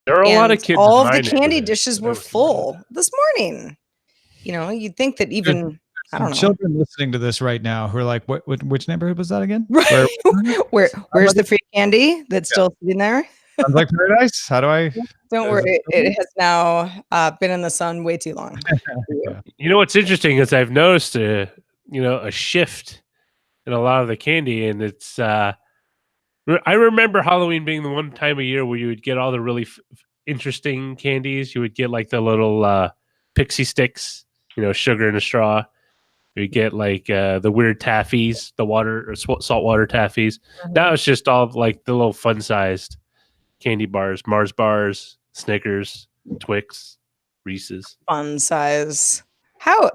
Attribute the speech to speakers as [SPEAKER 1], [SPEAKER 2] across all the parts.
[SPEAKER 1] There are a lot of kids.
[SPEAKER 2] All of the candy dishes were full this morning. You'd think that even I don't know.
[SPEAKER 3] Children listening to this right now who are like, which neighborhood was that again?
[SPEAKER 2] Right. Where's the free candy that's still sitting there?
[SPEAKER 3] Sounds like paradise. How do I?
[SPEAKER 2] Don't worry. It has now been in the sun way too long.
[SPEAKER 1] You know what's interesting is I've noticed a shift in a lot of the candy, and it's I remember Halloween being the one time of year where you would get all the really interesting candies. You would get like the little pixie sticks, sugar in a straw. You get like the weird taffies, the water or saltwater taffies. Mm-hmm. Now it's just all like the little fun-sized candy bars, Mars bars, Snickers, Twix, Reese's.
[SPEAKER 2] Fun size. How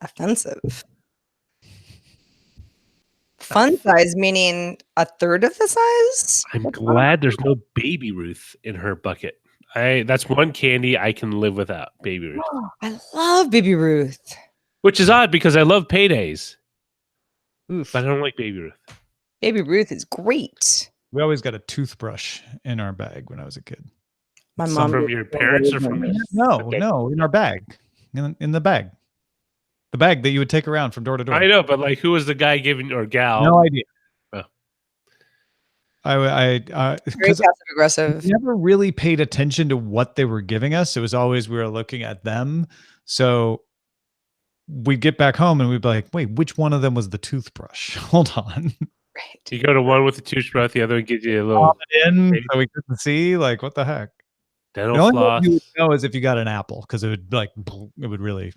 [SPEAKER 2] offensive. Fun size meaning a third of the size?
[SPEAKER 1] I'm glad there's no Baby Ruth in her bucket. That's one candy I can live without, Baby Ruth.
[SPEAKER 2] I love Baby Ruth.
[SPEAKER 1] Which is odd because I love paydays. But I don't like Baby Ruth.
[SPEAKER 2] Baby Ruth is great.
[SPEAKER 3] We always got a toothbrush in our bag when I was a kid.
[SPEAKER 2] My mom
[SPEAKER 1] from your parents or from
[SPEAKER 3] No, in our bag. In the bag. The bag that you would take around from door to door.
[SPEAKER 1] I know, but like, who was the guy giving or gal?
[SPEAKER 3] No idea.
[SPEAKER 1] Oh.
[SPEAKER 3] I
[SPEAKER 2] very passive aggressive.
[SPEAKER 3] Never really paid attention to what they were giving us. It was always we were looking at them. So we'd get back home and we'd be like, wait, which one of them was the toothbrush? Hold on.
[SPEAKER 2] Right.
[SPEAKER 1] You go to one with the toothbrush, the other one gives you a little
[SPEAKER 3] in, so we couldn't see. Like, what the heck?
[SPEAKER 1] Dental
[SPEAKER 3] the only
[SPEAKER 1] floss.
[SPEAKER 3] thing you would know is if you got an apple, because it would really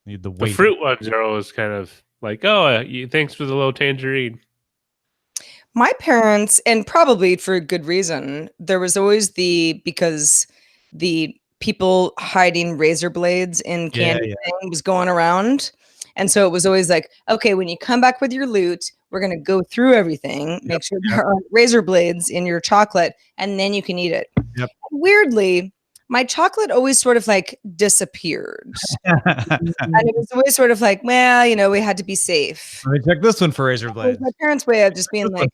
[SPEAKER 3] need the weight.
[SPEAKER 1] The fruit ones are always kind of like, thanks for the little tangerine.
[SPEAKER 2] My parents, and probably for a good reason, there was always because the people hiding razor blades in candy thing was going around. And so it was always like, okay, when you come back with your loot, we're going to go through everything, make sure there aren't razor blades in your chocolate, and then you can eat it.
[SPEAKER 3] Yep.
[SPEAKER 2] Weirdly, my chocolate always sort of like disappeared. And it was always sort of like, well, we had to be safe.
[SPEAKER 3] Let me check this one for razor blades.
[SPEAKER 2] My parents' way of just being like,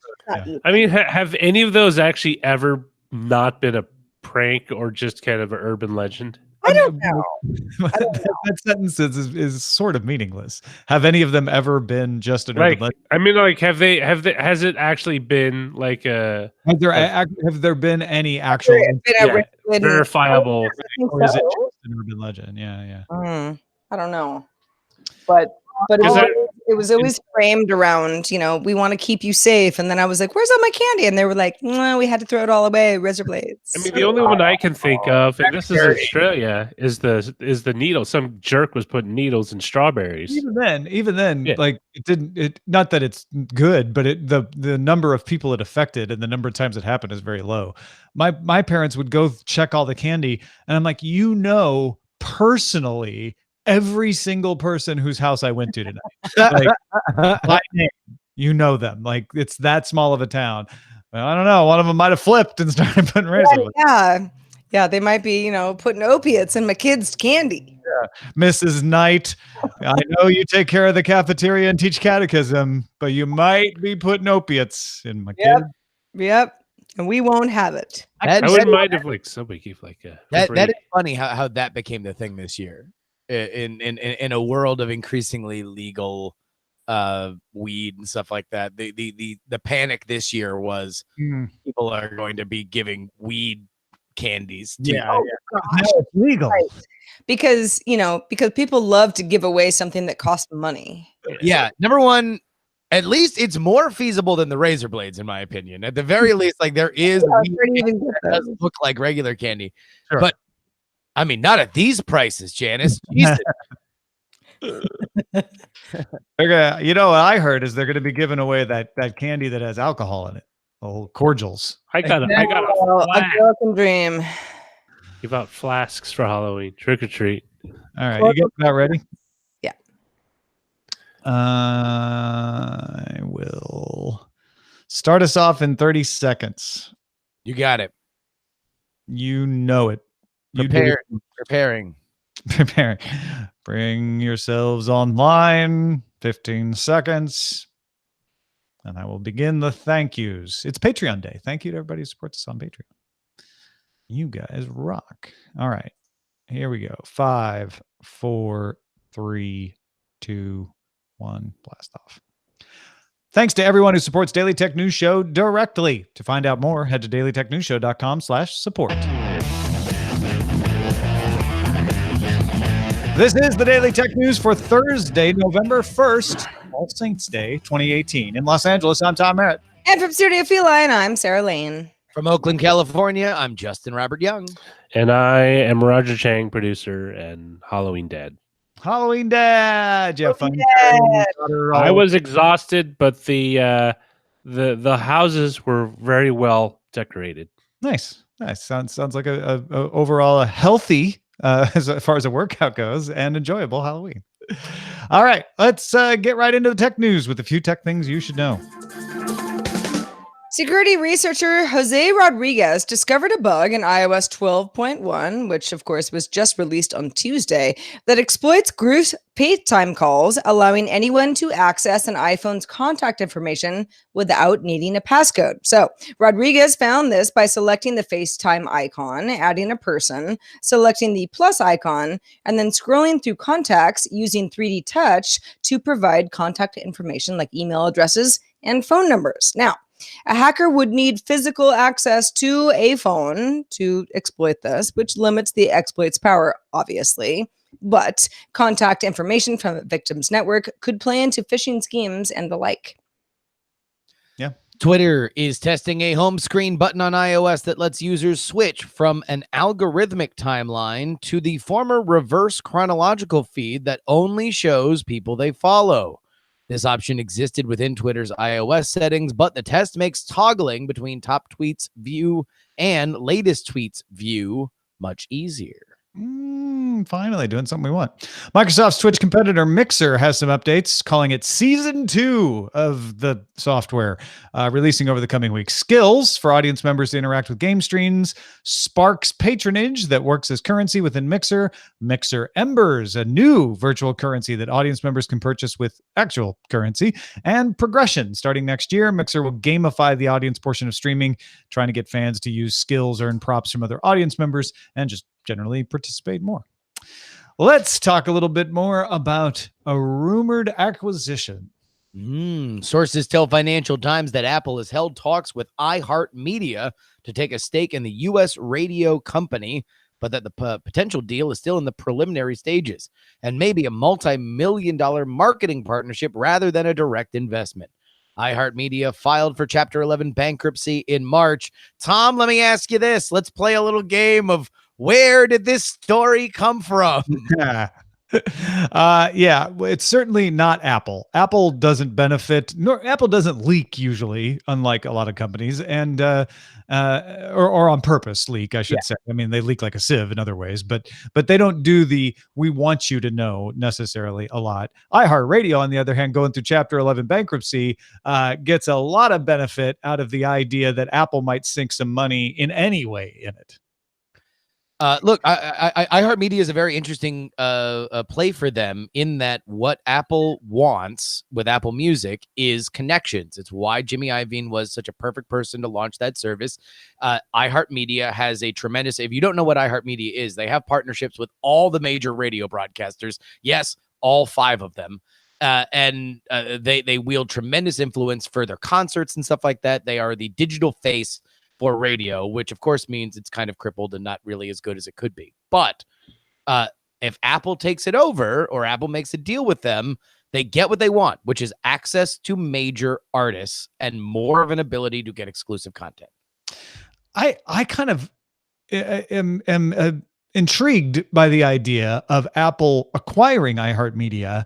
[SPEAKER 1] I mean, have any of those actually ever not been a prank or just kind of an urban legend?
[SPEAKER 2] I don't know.
[SPEAKER 3] That sentence is sort of meaningless. Have any of them ever been just an urban legend?
[SPEAKER 1] I mean, like, has it actually been like a?
[SPEAKER 3] Have there been any actual
[SPEAKER 1] verifiable?
[SPEAKER 3] Or is it just an urban legend? Yeah.
[SPEAKER 2] I don't know, but it was always framed around, we want to keep you safe. And then I was like, where's all my candy? And they were like, we had to throw it all away. Razor blades.
[SPEAKER 1] I mean, the only one I can think of, and this is Australia, is the needle. Some jerk was putting needles in strawberries.
[SPEAKER 3] Even then, like not that it's good, but the number of people it affected and the number of times it happened is very low. My parents would go check all the candy, and I'm like, personally, every single person whose house I went to tonight, like, you know them. Like, it's that small of a town. Well, I don't know. One of them might have flipped and started putting razor.
[SPEAKER 2] Yeah. They might be, putting opiates in my kids' candy.
[SPEAKER 3] Yeah. Mrs. Knight, I know you take care of the cafeteria and teach catechism, but you might be putting opiates in my kids.
[SPEAKER 2] Yep. And we won't have it.
[SPEAKER 1] I wouldn't mind if like somebody gave like a.
[SPEAKER 4] That is funny how that became the thing this year. In a world of increasingly legal weed and stuff like that, the panic this year was people are going to be giving weed candies.
[SPEAKER 3] Now it's legal.
[SPEAKER 2] Right. Because people love to give away something that costs money.
[SPEAKER 4] Yeah, number one, at least it's more feasible than the razor blades, in my opinion. At the very least, like there is weed that does look like regular candy, but I mean, not at these prices, Janice. Jesus.
[SPEAKER 3] What I heard is they're going to be giving away that candy that has alcohol in it. Oh, cordials.
[SPEAKER 1] I got a
[SPEAKER 2] broken dream.
[SPEAKER 1] Give out flasks for Halloween. Trick or treat.
[SPEAKER 3] All right, you get that ready?
[SPEAKER 2] Yeah.
[SPEAKER 3] I will start us off in 30 seconds.
[SPEAKER 4] You got it.
[SPEAKER 3] You know it.
[SPEAKER 4] Preparing.
[SPEAKER 3] Bring yourselves online. 15 seconds. And I will begin the thank yous. It's Patreon Day. Thank you to everybody who supports us on Patreon. You guys rock. All right. Here we go. 5, 4, 3, 2, 1. Blast off. Thanks to everyone who supports Daily Tech News Show directly. To find out more, head to dailytechnewsshow.com/support. This is the Daily Tech News for Thursday, November 1st, All Saints Day 2018. In Los Angeles, I'm Tom Merritt.
[SPEAKER 2] And from Studio Feline, I'm Sarah Lane.
[SPEAKER 4] From Oakland, California, I'm Justin Robert Young.
[SPEAKER 1] And I am Roger Chang, producer and Halloween Dad.
[SPEAKER 3] Halloween Dad. You have fun?
[SPEAKER 1] I was exhausted, but the houses were very well decorated.
[SPEAKER 3] Nice. Sounds like a overall a healthy as far as a workout goes and enjoyable Halloween. All right, let's get right into the tech news with a few tech things you should know.
[SPEAKER 2] Security researcher Jose Rodriguez discovered a bug in iOS 12.1, which of course was just released on Tuesday, that exploits group FaceTime calls, allowing anyone to access an iPhone's contact information without needing a passcode. So Rodriguez found this by selecting the FaceTime icon, adding a person, selecting the plus icon, and then scrolling through contacts using 3D Touch to provide contact information like email addresses and phone numbers. Now, a hacker would need physical access to a phone to exploit this, which limits the exploit's power, obviously. But contact information from a victim's network could play into phishing schemes and the like.
[SPEAKER 3] Yeah.
[SPEAKER 4] Twitter is testing a home screen button on iOS that lets users switch from an algorithmic timeline to the former reverse chronological feed that only shows people they follow. This option existed within Twitter's iOS settings, but the test makes toggling between top tweets view and latest tweets view much easier.
[SPEAKER 3] Finally doing something we want. Microsoft's Twitch competitor Mixer has some updates, calling it Season 2 of the software, releasing over the coming weeks. Skills for audience members to interact with game streams, Sparks patronage that works as currency within Mixer, Mixer Embers, a new virtual currency that audience members can purchase with actual currency, and progression. Starting next year, Mixer will gamify the audience portion of streaming, trying to get fans to use skills, earn props from other audience members, and just generally participate more. Let's talk a little bit more about a rumored acquisition.
[SPEAKER 4] Sources tell Financial Times that Apple has held talks with iHeartMedia to take a stake in the U.S. radio company, but that the potential deal is still in the preliminary stages and maybe a multi-million-dollar marketing partnership rather than a direct investment. iHeartMedia filed for Chapter 11 bankruptcy in March. Tom, let me ask you this. Let's play a little game of where did this story come from?
[SPEAKER 3] Yeah, it's certainly not Apple. Apple doesn't benefit, nor Apple doesn't leak usually, unlike a lot of companies, and or on purpose leak, I should say. I mean, they leak like a sieve in other ways, but they don't do the we want you to know necessarily a lot. iHeartRadio, on the other hand, going through Chapter 11 bankruptcy, gets a lot of benefit out of the idea that Apple might sink some money in any way in it.
[SPEAKER 4] Look, iHeartMedia is a very interesting play for them in that what Apple wants with Apple Music is connections. It's why Jimmy Iovine was such a perfect person to launch that service. iHeartMedia has a tremendous, if you don't know what iHeartMedia is, they have partnerships with all the major radio broadcasters. Yes, all 5 of them. And they wield tremendous influence for their concerts and stuff like that. They are the digital face for radio, which of course means it's kind of crippled and not really as good as it could be. But if Apple takes it over or Apple makes a deal with them, they get what they want, which is access to major artists and more of an ability to get exclusive content.
[SPEAKER 3] I kind of am intrigued by the idea of Apple acquiring iHeartMedia,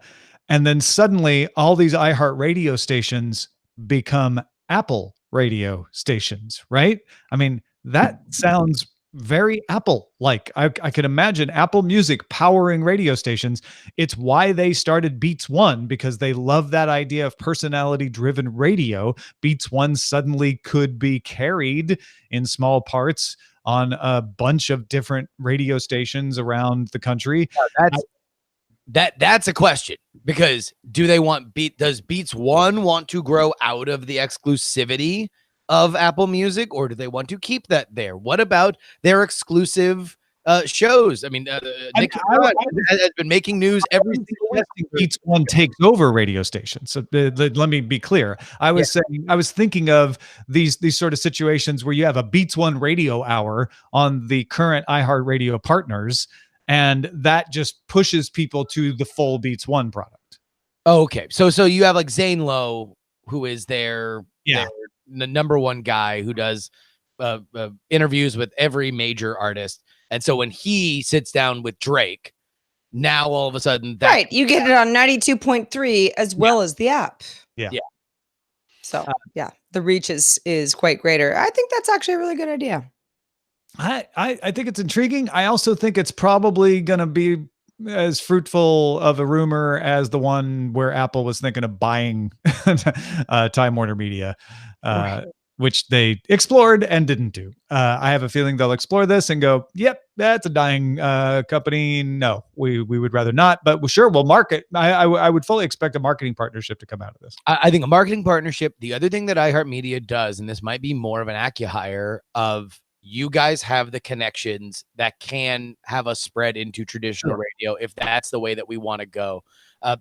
[SPEAKER 3] and then suddenly all these iHeartRadio stations become Apple radio stations, right? I mean, that sounds very Apple-like. I could imagine Apple Music powering radio stations. It's why they started Beats One, because they love that idea of personality-driven radio. Beats One suddenly could be carried in small parts on a bunch of different radio stations around the country.
[SPEAKER 4] That's a question, because do they want does Beats One want to grow out of the exclusivity of Apple Music, or do they want to keep that there? What about their exclusive shows? I mean, Nick has been making news every single week.
[SPEAKER 3] Beats One takes over radio stations. So let me be clear. I was thinking of these sort of situations where you have a Beats One radio hour on the current iHeartRadio partners, and that just pushes people to the full Beats One product.
[SPEAKER 4] Okay, so you have like Zane Lowe, who is their the number one guy who does interviews with every major artist. And so when he sits down with Drake, now all of a sudden
[SPEAKER 2] you get it on 92.3 as well as the app.
[SPEAKER 3] Yeah.
[SPEAKER 2] So the reach is quite greater. I think that's actually a really good idea.
[SPEAKER 3] I think it's intriguing. I also think it's probably going to be as fruitful of a rumor as the one where Apple was thinking of buying Time Warner Media. Which they explored and didn't do. I have a feeling they'll explore this and go, yep, that's a dying company. No, we would rather not, but sure, we'll market. I would fully expect a marketing partnership to come out of this.
[SPEAKER 4] I think a marketing partnership. The other thing that iHeartMedia does, and this might be more of an acqui-hire of you guys have the connections that can have us spread into traditional radio if that's the way that we want to go.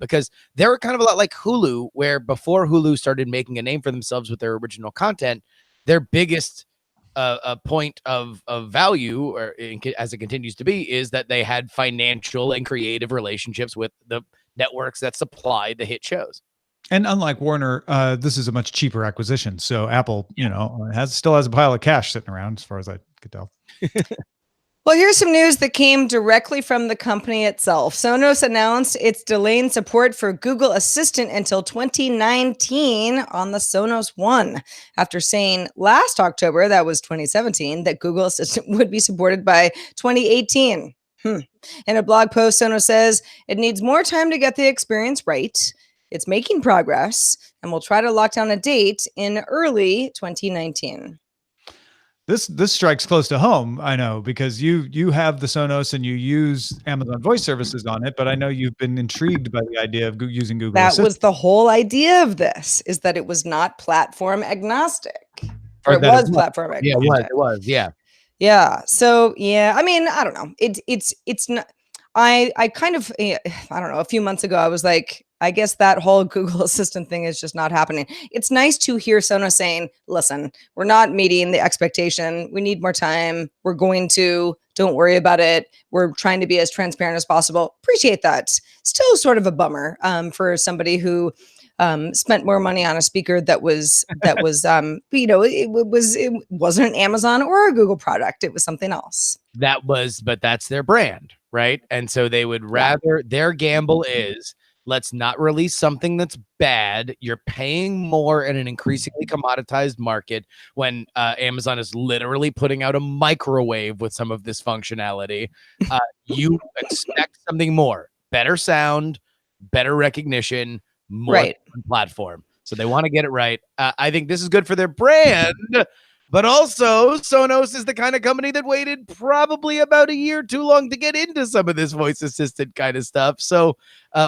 [SPEAKER 4] Because they're kind of a lot like Hulu, where before Hulu started making a name for themselves with their original content, their biggest point of value, or as it continues to be, is that they had financial and creative relationships with the networks that supplied the hit shows.
[SPEAKER 3] And unlike Warner, this is a much cheaper acquisition. So Apple, still has a pile of cash sitting around, as far as I could tell.
[SPEAKER 2] Well, here's some news that came directly from the company itself. Sonos announced it's delaying support for Google Assistant until 2019 on the Sonos One, after saying last October, that was 2017, that Google Assistant would be supported by 2018. In a blog post, Sonos says it needs more time to get the experience right. It's making progress, and we'll try to lock down a date in early 2019.
[SPEAKER 3] This strikes close to home, I know, because you have the Sonos and you use Amazon Voice Services on it, but I know you've been intrigued by the idea of using Google Assistant.
[SPEAKER 2] That was the whole idea of this, is that it was not platform agnostic. Or it was platform agnostic.
[SPEAKER 4] Yeah, it was.
[SPEAKER 2] Yeah. So, I mean, I don't know. It's not, I kind of, I don't know, a few months ago, I was like, I guess that whole Google Assistant thing is just not happening. It's nice to hear Sonos saying, listen, we're not meeting the expectation. We need more time. We're going to, don't worry about it. We're trying to be as transparent as possible. Appreciate that. Still sort of a bummer for somebody who spent more money on a speaker that was it wasn't an Amazon or a Google product. It was something else.
[SPEAKER 4] But that's their brand, right? And so they would rather, their gamble is, let's not release something that's bad. You're paying more in an increasingly commoditized market when Amazon is literally putting out a microwave with some of this functionality. You expect something more, better sound, better recognition, more platform. So they want to get it right. I think this is good for their brand, but also Sonos is the kind of company that waited probably about a year too long to get into some of this voice assistant kind of stuff. So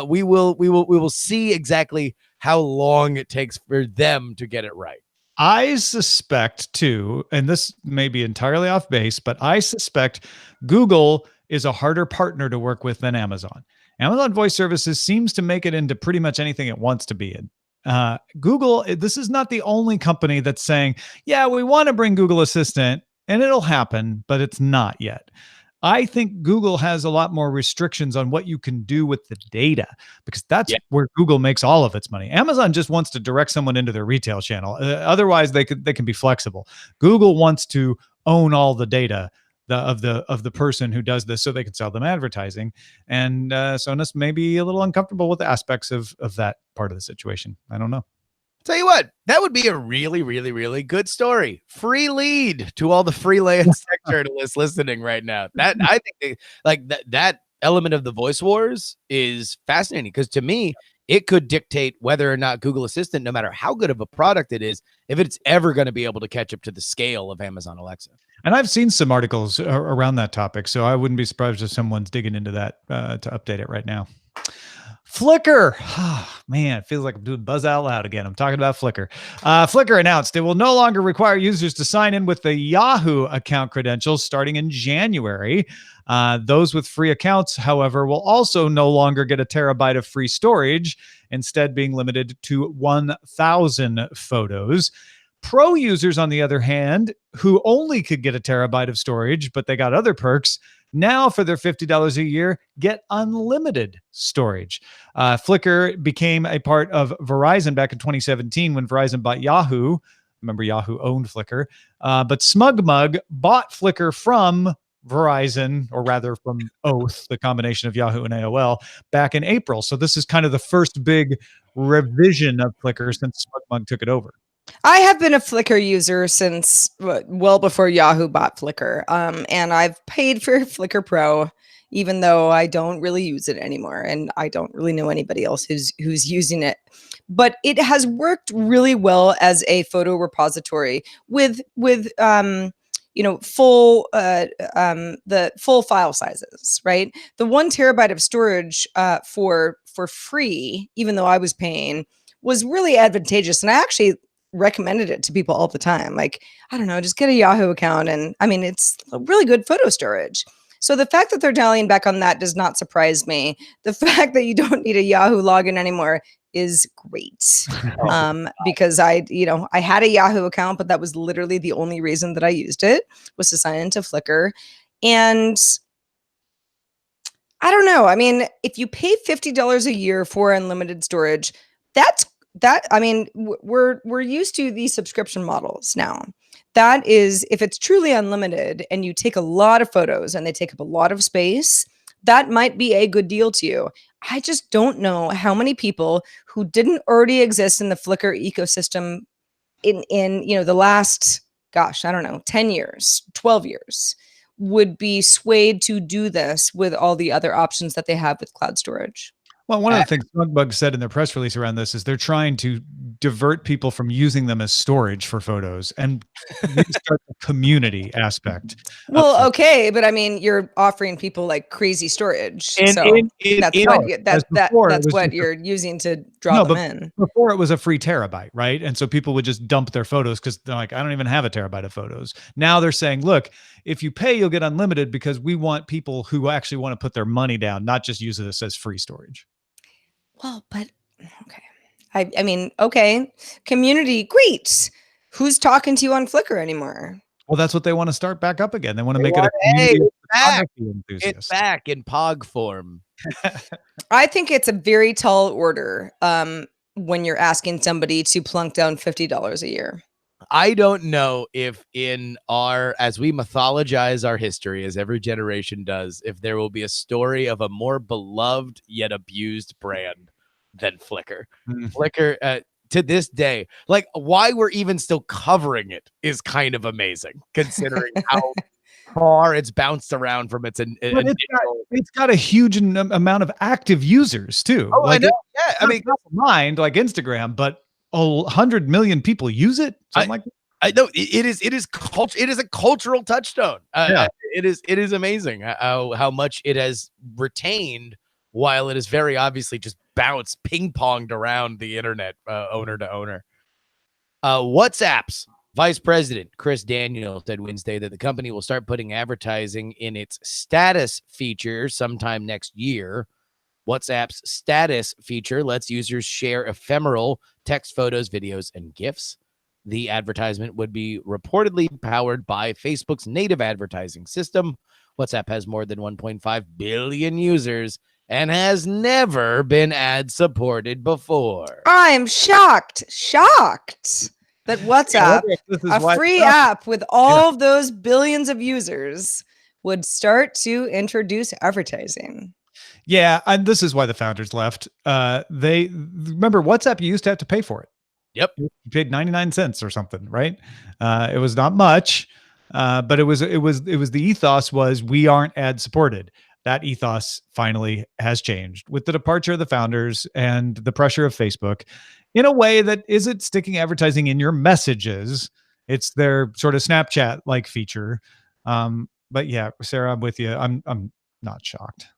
[SPEAKER 4] we will see exactly how long it takes for them to get it right.
[SPEAKER 3] I suspect too, and this may be entirely off base, but I suspect Google is a harder partner to work with than Amazon. Amazon Voice Services seems to make it into pretty much anything it wants to be in. Google, this is not the only company that's saying, yeah, we want to bring Google Assistant and it'll happen, but it's not yet. I think Google has a lot more restrictions on what you can do with the data, because that's where Google makes all of its money. Amazon just wants to direct someone into their retail channel. Otherwise, they can be flexible. Google wants to own all the data of the person who does this, so they can sell them advertising. And Sonos may be a little uncomfortable with the aspects of that part of the situation. I don't know.
[SPEAKER 4] Tell you what, that would be a really, really, really good story. Free lead to all the freelance tech journalists listening right now. That I think that element of the voice wars is fascinating, because to me, it could dictate whether or not Google Assistant, no matter how good of a product it is, if it's ever going to be able to catch up to the scale of Amazon Alexa.
[SPEAKER 3] And I've seen some articles around that topic, so I wouldn't be surprised if someone's digging into that to update it right now. Flickr. Man, it feels like I'm doing Buzz Out Loud again. I'm talking about Flickr. Flickr announced it will no longer require users to sign in with the Yahoo account credentials starting in January. Those with free accounts, however, will also no longer get a terabyte of free storage, instead being limited to 1,000 photos. Pro users, on the other hand, who only could get a terabyte of storage, but they got other perks, now for their $50 a year, get unlimited storage. Flickr became a part of Verizon back in 2017 when Verizon bought Yahoo. Remember, Yahoo owned Flickr. But SmugMug bought Flickr from Verizon, or rather from Oath, the combination of Yahoo and AOL, back in April. So this is kind of the first big revision of Flickr since SmugMug took it over.
[SPEAKER 2] I have been a Flickr user since well before Yahoo bought Flickr. And I've paid for Flickr Pro, even though I don't really use it anymore. And I don't really know anybody else who's using it. But it has worked really well as a photo repository with full the full file sizes, right? The 1 terabyte of storage for free, even though I was paying, was really advantageous. And I actually recommended it to people all the time. Like, I don't know, just get a Yahoo account. And I mean, it's a really good photo storage. So the fact that they're dialing back on that does not surprise me. The fact that you don't need a Yahoo login anymore is great. Because I had a Yahoo account, but that was literally the only reason that I used it, was to sign into Flickr. And I don't know. I mean, if you pay $50 a year for unlimited storage, we're used to these subscription models now. That is, if it's truly unlimited and you take a lot of photos and they take up a lot of space, that might be a good deal to you. I just don't know how many people who didn't already exist in the Flickr ecosystem in the last, 10 years, 12 years, would be swayed to do this with all the other options that they have with cloud storage.
[SPEAKER 3] Well, one of the things SmugMug said in their press release around this is they're trying to divert people from using them as storage for photos and restart the community aspect.
[SPEAKER 2] Well, okay, but I mean, you're offering people like crazy storage, that's what you're using to draw them in.
[SPEAKER 3] Before it was a free terabyte, right? And so people would just dump their photos because they're like, I don't even have a terabyte of photos. Now they're saying, look, if you pay, you'll get unlimited, because we want people who actually want to put their money down, not just use this as free storage.
[SPEAKER 2] Well, but okay. I mean, okay. Community, great. Who's talking to you on Flickr anymore?
[SPEAKER 3] Well, that's what they want to start back up again. They want to make it a community of photography enthusiasts.
[SPEAKER 4] It's back in POG form.
[SPEAKER 2] I think it's a very tall order when you're asking somebody to plunk down $50 a year.
[SPEAKER 4] I don't know if as we mythologize our history, as every generation does, if there will be a story of a more beloved yet abused brand than Flickr. Flickr, to this day, like, why we're even still covering it is kind of amazing, considering how far it's bounced around from its
[SPEAKER 3] it's got a huge amount of active users too.
[SPEAKER 4] Oh, like, I know. Yeah, I mean,
[SPEAKER 3] mind like Instagram, but 100 million people use it.
[SPEAKER 4] I know it is culture. It is a cultural touchstone. It is amazing how much it has retained, while it is very obviously just bounced, ping-ponged around the internet, owner to owner. WhatsApp's Vice President Chris Daniel said Wednesday that the company will start putting advertising in its status feature sometime next year. WhatsApp's status feature lets users share ephemeral text, photos, videos, and GIFs. The advertisement would be reportedly powered by Facebook's native advertising system. WhatsApp has more than 1.5 billion users and has never been ad-supported before.
[SPEAKER 2] I'm shocked that WhatsApp, a free app with all of those billions of users, would start to introduce advertising.
[SPEAKER 3] Yeah, and this is why the founders left. They remember WhatsApp, you used to have to pay for it.
[SPEAKER 4] Yep.
[SPEAKER 3] You paid 99 cents or something, right? It was not much, but it was the ethos was we aren't ad supported. That ethos finally has changed with the departure of the founders and the pressure of Facebook in a way that isn't sticking advertising in your messages. It's their sort of Snapchat-like feature. But yeah, Sarah, I'm with you. I'm not shocked.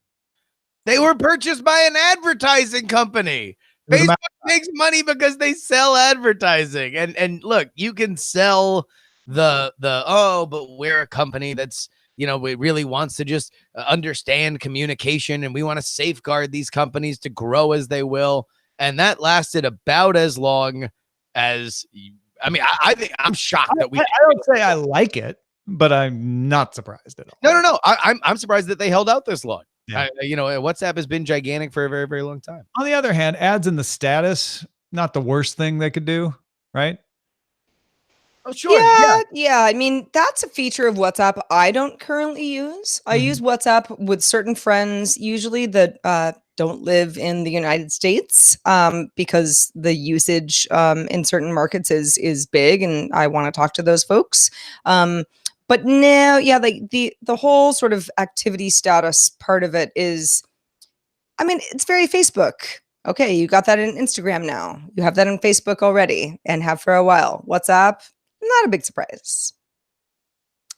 [SPEAKER 4] They were purchased by an advertising company.
[SPEAKER 3] It was a
[SPEAKER 4] Facebook makes money because they sell advertising. And look, you can sell the but we're a company that's, it really wants to just understand communication, and we want to safeguard these companies to grow as they will. And that lasted about as long as, I think I'm shocked that
[SPEAKER 3] I don't say I like it, but I'm not surprised at all.
[SPEAKER 4] No. I'm surprised that they held out this long.
[SPEAKER 3] Yeah.
[SPEAKER 4] WhatsApp has been gigantic for a very, very long time.
[SPEAKER 3] On the other hand, ads in the status, not the worst thing they could do, right?
[SPEAKER 4] Oh, sure.
[SPEAKER 2] Yeah. I mean, that's a feature of WhatsApp I don't currently use. I use WhatsApp with certain friends, usually that don't live in the United States, because the usage in certain markets is big, and I want to talk to those folks. But no, like the whole sort of activity status part of it is, it's very Facebook. Okay, you got that in Instagram now. You have that on Facebook already and have for a while. WhatsApp, not a big surprise.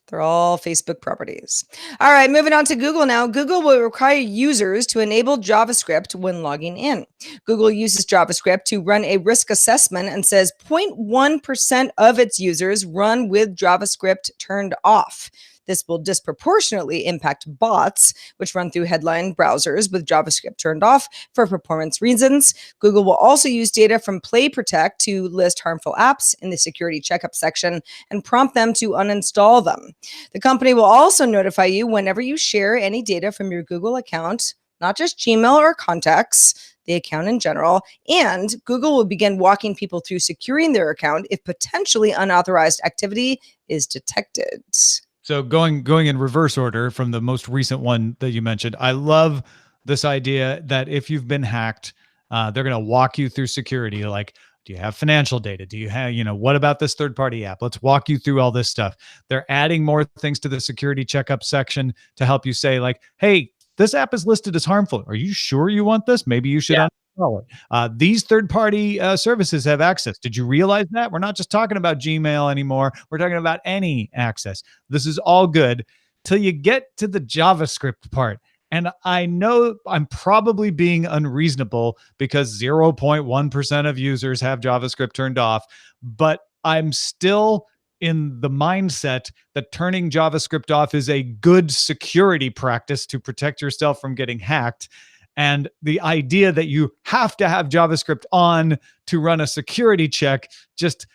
[SPEAKER 2] They're all Facebook properties. All right, moving on to Google now. Google will require users to enable JavaScript when logging in. Google uses JavaScript to run a risk assessment and says 0.1% of its users run with JavaScript turned off. This will disproportionately impact bots, which run through headline browsers with JavaScript turned off for performance reasons. Google will also use data from Play Protect to list harmful apps in the security checkup section and prompt them to uninstall them. The company will also notify you whenever you share any data from your Google account, not just Gmail or contacts, the account in general, and Google will begin walking people through securing their account if potentially unauthorized activity is detected.
[SPEAKER 3] So going in reverse order from the most recent one that you mentioned, I love this idea that if you've been hacked, they're going to walk you through security. Like, do you have financial data? Do you have, what about this third-party app? Let's walk you through all this stuff. They're adding more things to the security checkup section to help you say, like, hey, this app is listed as harmful. Are you sure you want this? Maybe you should uninstall it. These third-party services have access. Did you realize that? We're not just talking about Gmail anymore. We're talking about any access. This is all good till you get to the JavaScript part. And I know I'm probably being unreasonable because 0.1% of users have JavaScript turned off, but I'm still in the mindset that turning JavaScript off is a good security practice to protect yourself from getting hacked. And the idea that you have to have JavaScript on to run a security check just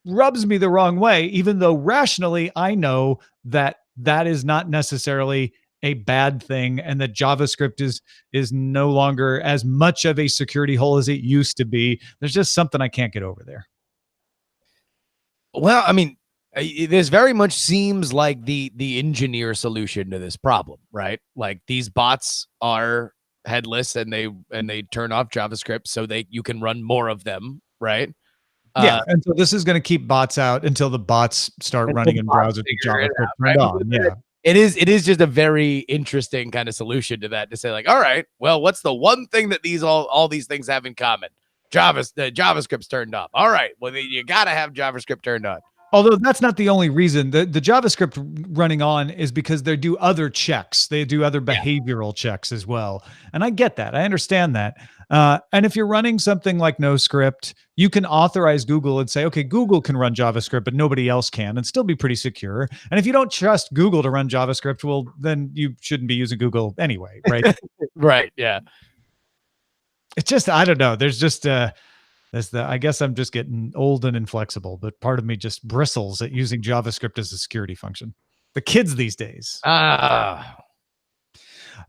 [SPEAKER 3] rubs me the wrong way, even though rationally I know that that is not necessarily a bad thing and that JavaScript is no longer as much of a security hole as it used to be. There's just something I can't get over there.
[SPEAKER 4] Well, this very much seems like the engineer solution to this problem, right? Like, these bots are headless and they turn off JavaScript so you can run more of them, right?
[SPEAKER 3] Yeah, and so this is going to keep bots out until the bots start running in browsers with JavaScript turned on. Yeah.
[SPEAKER 4] It is just a very interesting kind of solution to that, to say, like, all right, well, what's the one thing that all these things have in common? JavaScript's turned off. All right, well, then you got to have JavaScript turned on.
[SPEAKER 3] Although that's not the only reason. The JavaScript running on is because they do other checks. They do other behavioral checks as well. And I get that. I understand that. And if you're running something like NoScript, you can authorize Google and say, okay, Google can run JavaScript, but nobody else can, and still be pretty secure. And if you don't trust Google to run JavaScript, well, then you shouldn't be using Google anyway, right?
[SPEAKER 4] Right, yeah.
[SPEAKER 3] It's just, I don't know. There's just I guess I'm just getting old and inflexible, but part of me just bristles at using JavaScript as a security function. The kids these days.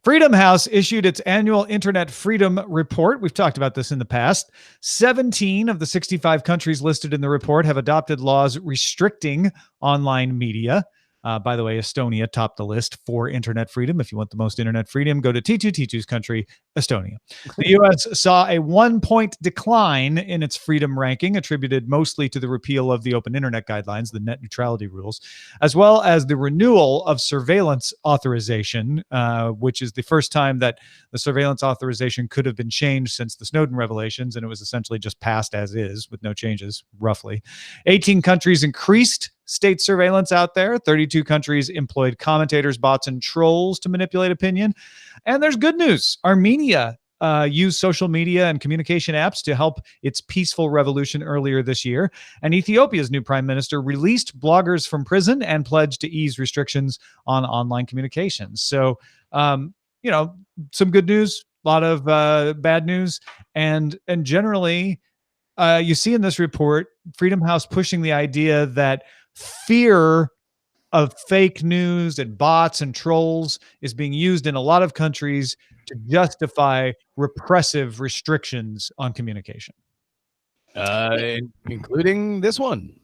[SPEAKER 3] Freedom House issued its annual Internet Freedom Report. We've talked about this in the past. 17 of the 65 countries listed in the report have adopted laws restricting online media. By the way, Estonia topped the list for internet freedom. If you want the most internet freedom, go to T2T2's country, Estonia. The U.S. saw a 1-point decline in its freedom ranking, attributed mostly to the repeal of the Open Internet Guidelines, the net neutrality rules, as well as the renewal of surveillance authorization, which is the first time that the surveillance authorization could have been changed since the Snowden revelations, and it was essentially just passed as is with no changes, roughly. 18 countries increased state surveillance out there. 32 countries employed commentators, bots, and trolls to manipulate opinion. And there's good news. Armenia used social media and communication apps to help its peaceful revolution earlier this year. And Ethiopia's new prime minister released bloggers from prison and pledged to ease restrictions on online communications. So, some good news, a lot of bad news. And generally, you see in this report, Freedom House pushing the idea that fear of fake news and bots and trolls is being used in a lot of countries to justify repressive restrictions on communication.
[SPEAKER 4] Including this one.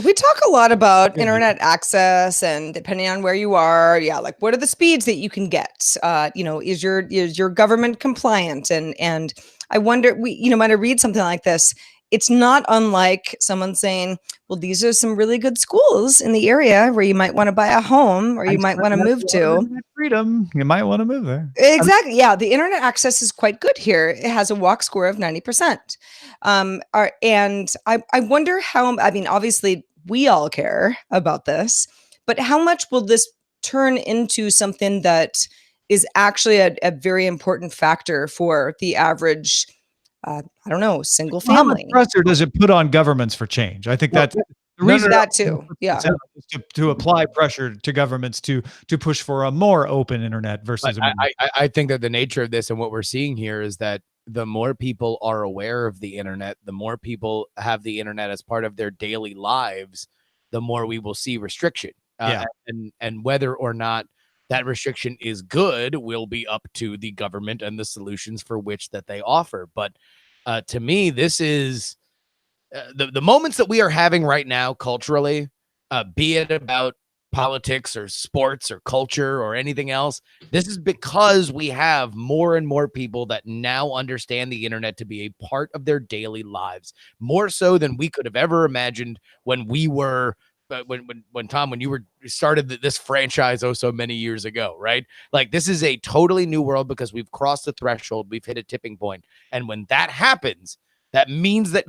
[SPEAKER 2] We talk a lot about internet access and depending on where you are, like what are the speeds that you can get? Is your government compliant? And I wonder, when I read something like this, it's not unlike someone saying, well, these are some really good schools in the area where you might want to buy a home or you might want to move to.
[SPEAKER 3] Freedom, you might want to move there.
[SPEAKER 2] Exactly. Yeah, the internet access is quite good here. It has a walk score of 90%. And I wonder how, obviously we all care about this, but how much will this turn into something that is actually a very important factor for the average single family?
[SPEAKER 3] How much pressure does it put on governments for change? I think that's the reason
[SPEAKER 2] that too. Yeah.
[SPEAKER 3] To apply pressure to governments to push for a more open internet versus.
[SPEAKER 4] I think that the nature of this and what we're seeing here is that the more people are aware of the internet, the more people have the internet as part of their daily lives, the more we will see restriction. And whether or not that restriction is good will be up to the government and the solutions for which that they offer. But to me, this is the moments that we are having right now culturally, be it about politics or sports or culture or anything else. This is because we have more and more people that now understand the internet to be a part of their daily lives, more so than we could have ever imagined when we were when Tom, when you started this franchise so many years ago, right? Like, this is a totally new world because we've crossed the threshold, we've hit a tipping point. And when that happens, that means that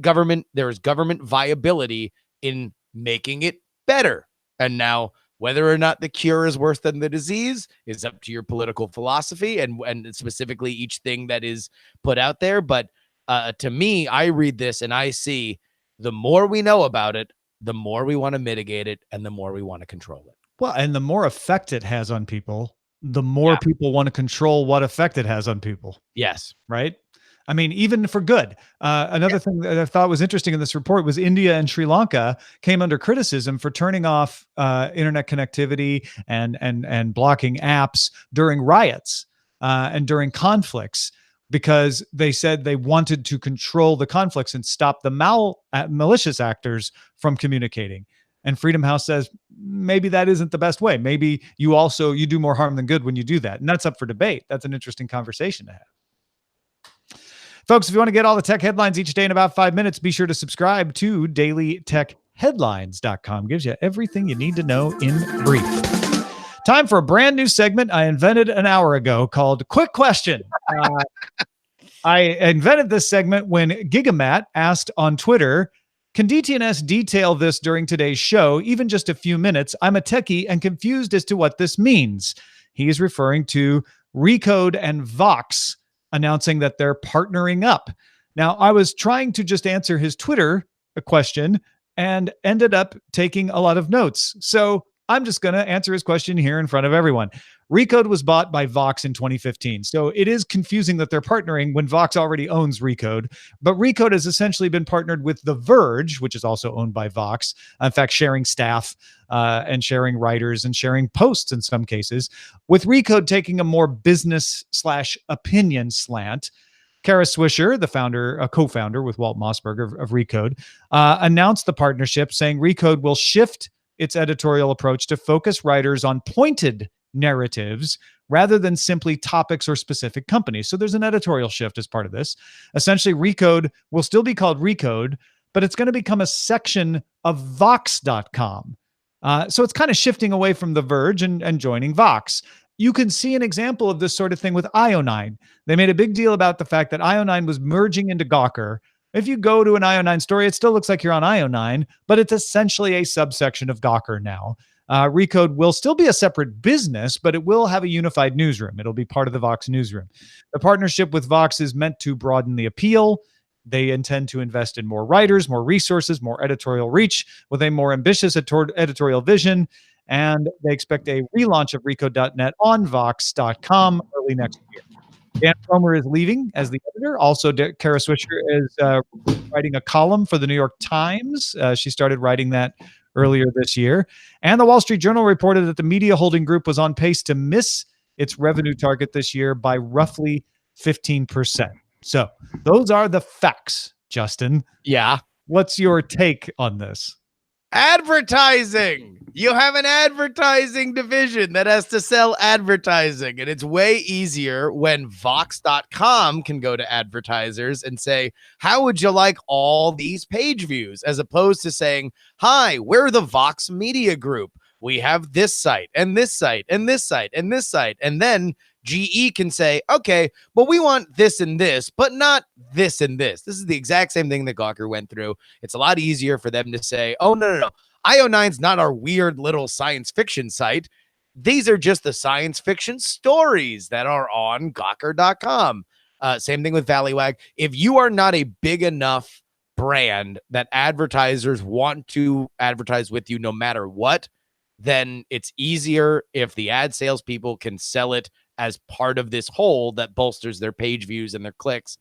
[SPEAKER 4] there is government viability in making it better. And now, whether or not the cure is worse than the disease is up to your political philosophy and specifically each thing that is put out there. But to me, I read this and I see the more we know about it, the more we want to mitigate it and the more we want to control it.
[SPEAKER 3] Well, and the more effect it has on people, the more people want to control what effect it has on people.
[SPEAKER 4] Yes.
[SPEAKER 3] Right? I mean, even for good. Another thing that I thought was interesting in this report was India and Sri Lanka came under criticism for turning off internet connectivity and blocking apps during riots and during conflicts, because they said they wanted to control the conflicts and stop the malicious actors from communicating. And Freedom House says maybe that isn't the best way. Maybe you do more harm than good when you do that. And that's up for debate. That's an interesting conversation to have. Folks, if you want to get all the tech headlines each day in about 5 minutes, be sure to subscribe to dailytechheadlines.com. Gives you everything you need to know in brief. Time for a brand new segment I invented an hour ago called Quick Question. I invented this segment when Gigamat asked on Twitter, can DTNS detail this during today's show? Even just a few minutes. I'm a techie and confused as to what this means. He is referring to Recode and Vox announcing that they're partnering up. Now, I was trying to just answer his Twitter question and ended up taking a lot of notes. So I'm just going to answer his question here in front of everyone. Recode was bought by Vox in 2015. So it is confusing that they're partnering when Vox already owns Recode. But Recode has essentially been partnered with The Verge, which is also owned by Vox. In fact, sharing staff and sharing writers and sharing posts in some cases, with Recode taking a more business/opinion slant. Kara Swisher, the co-founder with Walt Mossberg of Recode, announced the partnership, saying Recode will shift its editorial approach to focus writers on pointed narratives rather than simply topics or specific companies. So there's an editorial shift as part of this. Essentially, Recode will still be called Recode, but it's going to become a section of Vox.com. So it's kind of shifting away from The Verge and joining Vox. You can see an example of this sort of thing with IO9. They made a big deal about the fact that IO9 was merging into Gawker. If you go to an IO9 story, it still looks like you're on IO9, but it's essentially a subsection of Gawker now. Recode will still be a separate business, but it will have a unified newsroom. It'll be part of the Vox newsroom. The partnership with Vox is meant to broaden the appeal. They intend to invest in more writers, more resources, more editorial reach with a more ambitious editorial vision. And they expect a relaunch of Recode.net on Vox.com early next year. Dan Cromer is leaving as the editor. Also, Kara Swisher is writing a column for the New York Times. She started writing that earlier this year. And the Wall Street Journal reported that the media holding group was on pace to miss its revenue target this year by roughly 15%. So those are the facts, Justin.
[SPEAKER 4] Yeah.
[SPEAKER 3] What's your take on this?
[SPEAKER 4] Advertising. You have an advertising division that has to sell advertising, and it's way easier when Vox.com can go to advertisers and say, how would you like all these page views? As opposed to saying, hi, we're the Vox Media Group. We have this site and this site and this site and this site. And then GE can say, okay, well, we want this and this, but not this and this. This is the exact same thing that Gawker went through. It's a lot easier for them to say, oh, no. IO9's not our weird little science fiction site. These are just the science fiction stories that are on Gawker.com. Same thing with Valleywag. If you are not a big enough brand that advertisers want to advertise with you no matter what, then it's easier if the ad salespeople can sell it as part of this whole that bolsters their page views and their clicks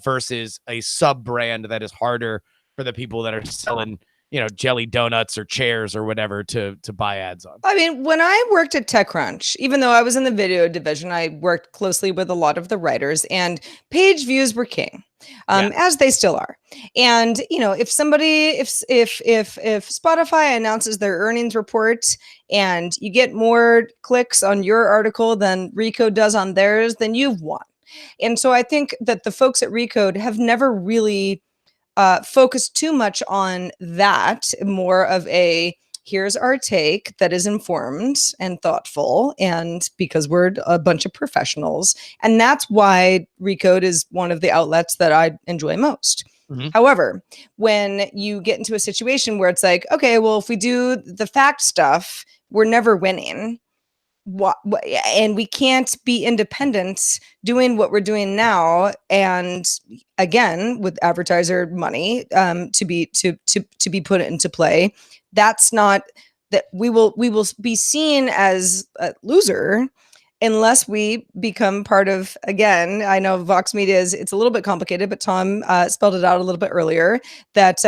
[SPEAKER 4] versus a sub brand that is harder for the people that are selling, jelly donuts or chairs or whatever to buy ads on.
[SPEAKER 2] I mean, when I worked at TechCrunch, even though I was in the video division, I worked closely with a lot of the writers, and page views were king, as they still are. And if Spotify announces their earnings report and you get more clicks on your article than Recode does on theirs, then you've won. And so I think that the folks at Recode have never really focused too much on that. More of a, here's our take that is informed and thoughtful, and because we're a bunch of professionals. And that's why Recode is one of the outlets that I enjoy most. Mm-hmm. However, when you get into a situation where it's like, okay, well, if we do the fact stuff, we're never winning. And we can't be independent doing what we're doing now. And again, with advertiser money to be put into play, that's not that we will be seen as a loser unless we become part of, again, I know Vox Media it's a little bit complicated, but Tom spelled it out a little bit earlier that